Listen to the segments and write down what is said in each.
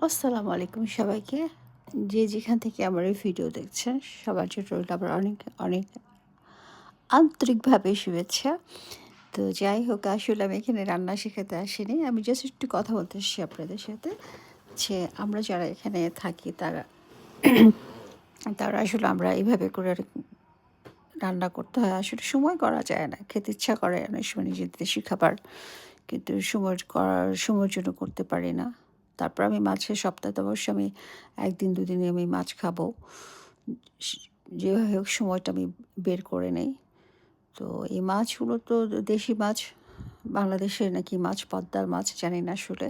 আসসালামু আলাইকুম সবাইকে। যে যেখান থেকে আমার এই ভিডিও দেখছেন সবার জন্য রইল আবার অনেক অনেক আন্তরিকভাবে শুভেচ্ছা। তো যাই হোক, আসলে আমি এখানে রান্না শেখাতে আসিনি। আমি জাস্ট একটু কথা বলতে এসেছি আপনাদের সাথে যে আমরা যারা এখানে থাকি তারা তারা আসলে আমরা এইভাবে করে রান্না করতে হয়। আসলে সময় করা যায় না। খেতে ইচ্ছা করে অনেক সময় নিজের দেশি খাবার। কিন্তু সময়ের জন্য করতে পারি না। তারপর আমি মাছের সপ্তাহে অবশ্য আমি ১ দিন ২ দিনে আমি মাছ খাবো। স যেভাবে হোক সময়টা আমি বের করে নেই। তো এই মাছগুলো তো দেশি মাছ, বাংলাদেশের নাকি মাছ পদ্মার মাছ জানি না আসলে।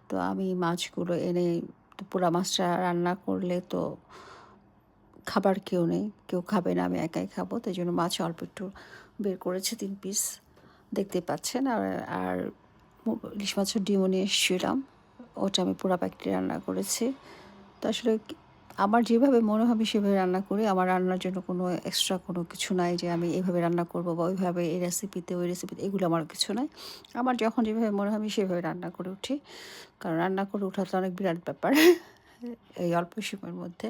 তো আমি মাছগুলো এনে তো পোড়া মাছটা রান্না করলে তো খাবার কেউ নেই। কেউ খাবে না, আমি একাই খাবো। তাই জন্য মাছ অল্প একটু বের করেছি ৩ পিস। দেখতেই পাচ্ছেন। আর ইলিশ মাছের ডিমও নিয়ে এসেছিলাম। ওটা আমি পোড়া প্যাকেটে রান্না করেছি। তো আসলে আমার যেভাবে মনে হবে সেভাবে রান্না করি। আমার রান্নার জন্য কোনো এক্সট্রা কোনো কিছু নাই যে আমি এভাবে রান্না করব বা ওইভাবে এই রেসিপিতে ওই রেসিপিতে, এগুলো আমার কিছু নাই। আমার যখন যেভাবে মনে হবে আমি সেভাবে রান্না করে উঠি। কারণ রান্না করে ওঠা তো অনেক বিরাট ব্যাপার এই অল্প সময়ের মধ্যে।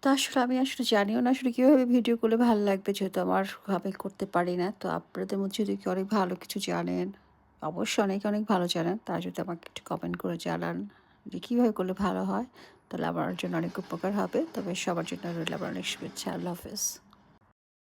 তো আমি জানিও না আসলে কীভাবে ভিডিও করলে ভালো লাগবে, যেহেতু আমি করতে পারি না। তো আপনাদের মধ্যে যদি কেউ অনেক ভালো কিছু জানেন, অবশ্যই অনেকে অনেক ভালো জানেন, তারা যদি আমাকে একটু কমেন্ট করে জানান যে কীভাবে করলে ভালো হয়, তাহলে আমার জন্য অনেক উপকার হবে। তবে সবার জন্য রইল আমার অনেক শুভেচ্ছা। আল্লাহ হাফেজ।